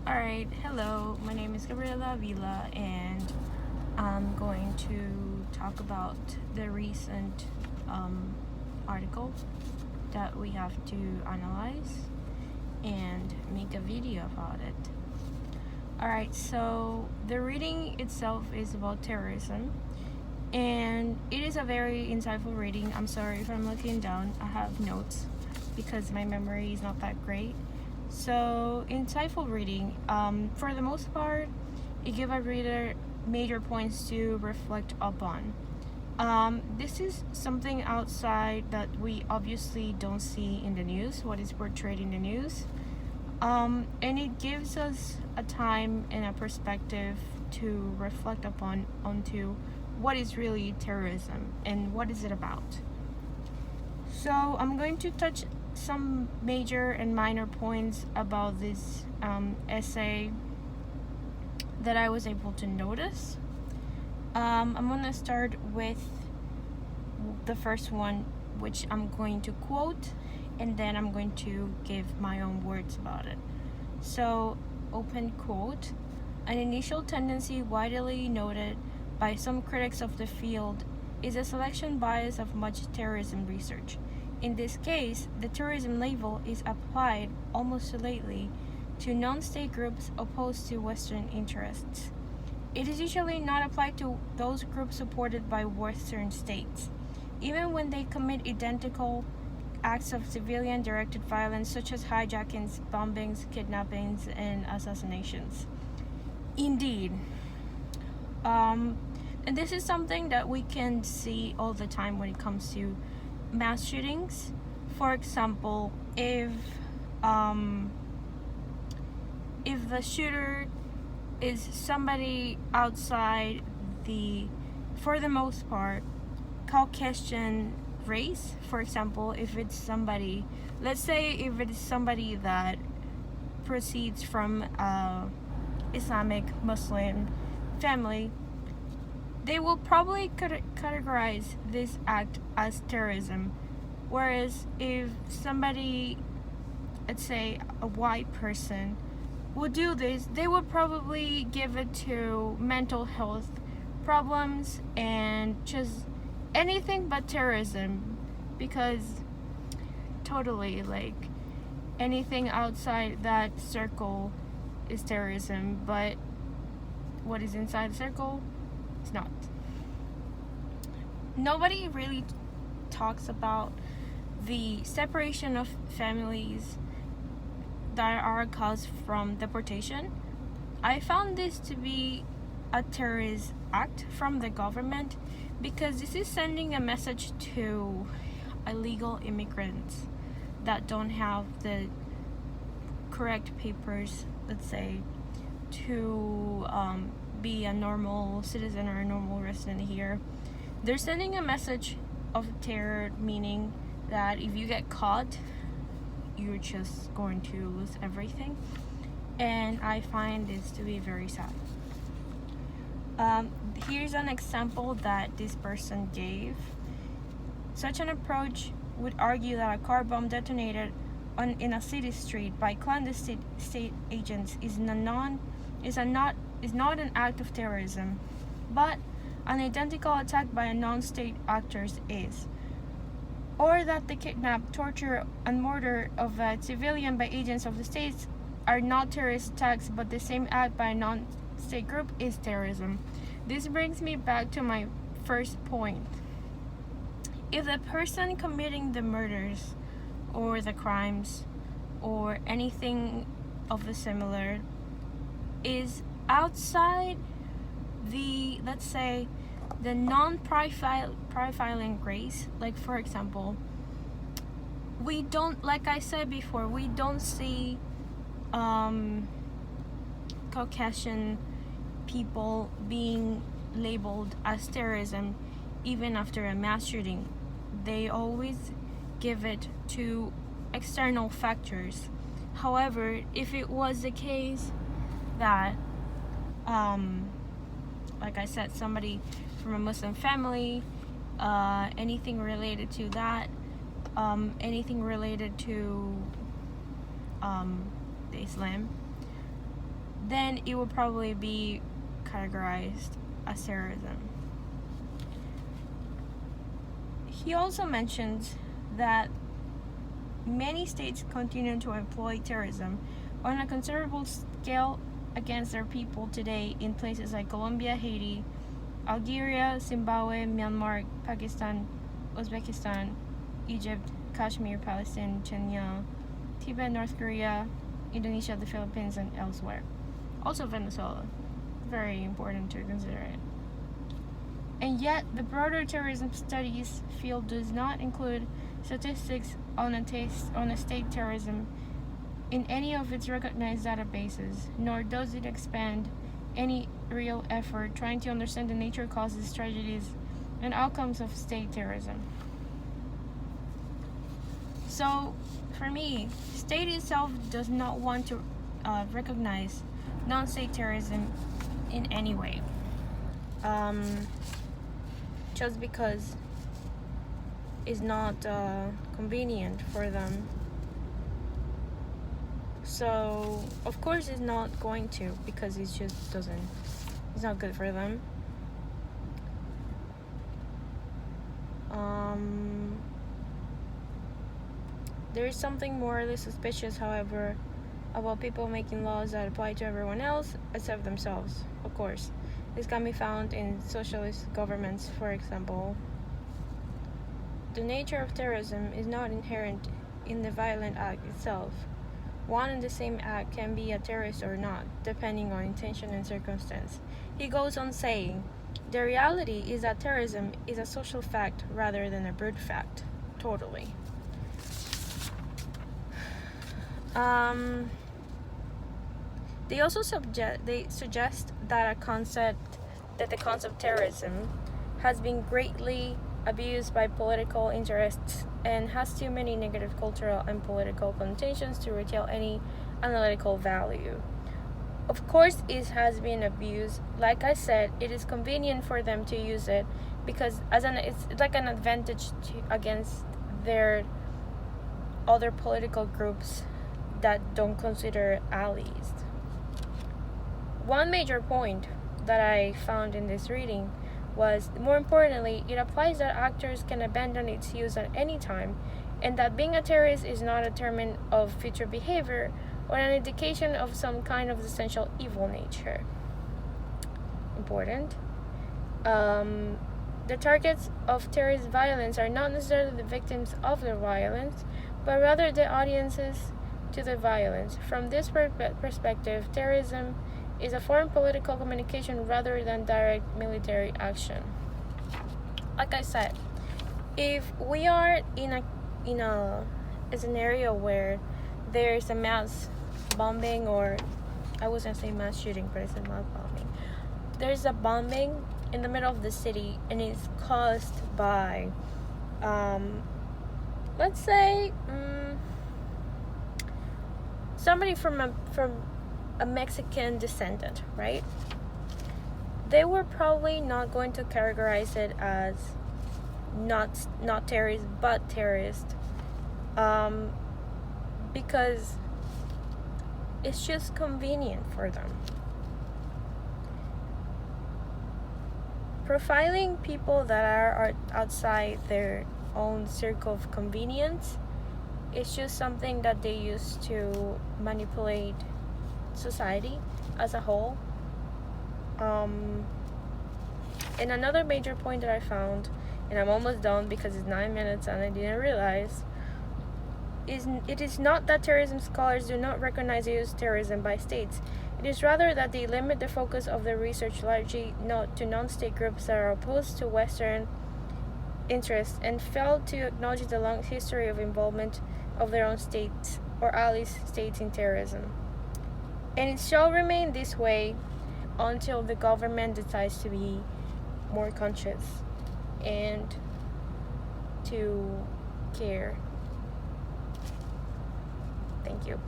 Alright, hello, my name is Gabriela Vila and I'm going to talk about the recent article that we have to analyze and make a video about it. Alright, so the reading itself is about terrorism and it is a very insightful reading. I'm sorry if I'm looking down, I have notes because my memory is not that great. So, insightful reading. For the most part, it gives a reader major points to reflect upon. This is something outside that we obviously don't see in the news, what is portrayed in the news. And it gives us a time and a perspective to reflect upon onto what is really terrorism and what is it about. So, I'm going to touch some major and minor points about this essay that I was able to notice. I'm going to start with the first one, which I'm going to quote, and then I'm going to give my own words about it. So, open quote, "An initial tendency widely noted by some critics of the field is a selection bias of much terrorism research. In this case, the terrorism label is applied almost solely to non-state groups opposed to Western interests. It is usually not applied to those groups supported by Western states, even when they commit identical acts of civilian-directed violence such as hijackings, bombings, kidnappings, and assassinations." Indeed. And this is something that we can see all the time when it comes to mass shootings. For example, if the shooter is somebody outside the, for the most part, Caucasian race, for example, if it's somebody, let's say if it's somebody that proceeds from Islamic Muslim family, they will probably categorize this act as terrorism. Whereas if somebody, let's say a white person, would do this, they would probably give it to mental health problems and just anything but terrorism, because totally, like, anything outside that circle is terrorism, but what is inside the circle, it's not. Nobody really talks about the separation of families that are caused from deportation. I found this to be a terrorist act from the government because this is sending a message to illegal immigrants that don't have the correct papers, let's say, to be a normal citizen or a normal resident here. They're sending a message of terror, meaning that if you get caught, you're just going to lose everything. And I find this to be very sad. Here's an example that this person gave. Such an approach would argue that a car bomb detonated in a city street by clandestine state agents is not an act of terrorism, but an identical attack by a non-state actors is. Or that the kidnap, torture, and murder of a civilian by agents of the states are not terrorist attacks, but the same act by a non-state group is terrorism. This brings me back to my first point. If the person committing the murders or the crimes or anything of the similar is outside the, let's say, the non-profiling race, like for example, we don't, like I said before, we don't see Caucasian people being labeled as terrorism even after a mass shooting. They always give it to external factors. However, if it was the case that like I said, somebody from a Muslim family, anything related to that, anything related to the Islam, then it would probably be categorized as terrorism. He also mentions that many states continue to employ terrorism on a considerable scale against their people today in places like Colombia, Haiti, Algeria, Zimbabwe, Myanmar, Pakistan, Uzbekistan, Egypt, Kashmir, Palestine, Chechnya, Tibet, North Korea, Indonesia, the Philippines, and elsewhere. Also Venezuela. Very important to consider it. And yet, the broader terrorism studies field does not include statistics on a state terrorism in any of its recognized databases, nor does it expand any real effort trying to understand the nature, causes, tragedies, and outcomes of state terrorism. So, for me, state itself does not want to recognize non-state terrorism in any way. Just because it's not convenient for them. So, of course it's not going to, because it's not good for them. There is something morally suspicious, however, about people making laws that apply to everyone else except themselves, of course. This can be found in socialist governments, for example. The nature of terrorism is not inherent in the violent act itself. One and the same act can be a terrorist or not, depending on intention and circumstance. He goes on saying, the reality is that terrorism is a social fact rather than a brute fact. Totally. They also suggest that the concept terrorism has been greatly abused by political interests and has too many negative cultural and political connotations to retain any analytical value. Of course, it has been abused. Like I said, it is convenient for them to use it because it's like an advantage against their other political groups that don't consider allies. One major point that I found in this reading was, more importantly, it applies that actors can abandon its use at any time, and that being a terrorist is not a determinant of future behavior or an indication of some kind of essential evil nature. Important. The targets of terrorist violence are not necessarily the victims of the violence, but rather the audiences to the violence. From this perspective, terrorism is a foreign political communication rather than direct military action. Like I said, if we are in a scenario where there's a mass bombing, or I wasn't saying mass shooting, but it's a mass bombing. There's a bombing in the middle of the city, and it's caused by, let's say, somebody from a Mexican descendant, right? They were probably not going to categorize it as not terrorist, but terrorist, because it's just convenient for them. Profiling people that are outside their own circle of convenience is just something that they use to manipulate society as a whole. And another major point that I found, and I'm almost done because it's 9 minutes and I didn't realize, it is not that terrorism scholars do not recognize the use of terrorism by states. It is rather that they limit the focus of their research largely to non-state groups that are opposed to Western interests and fail to acknowledge the long history of involvement of their own states or ally states in terrorism. And it shall remain this way until the government decides to be more conscious and to care. Thank you.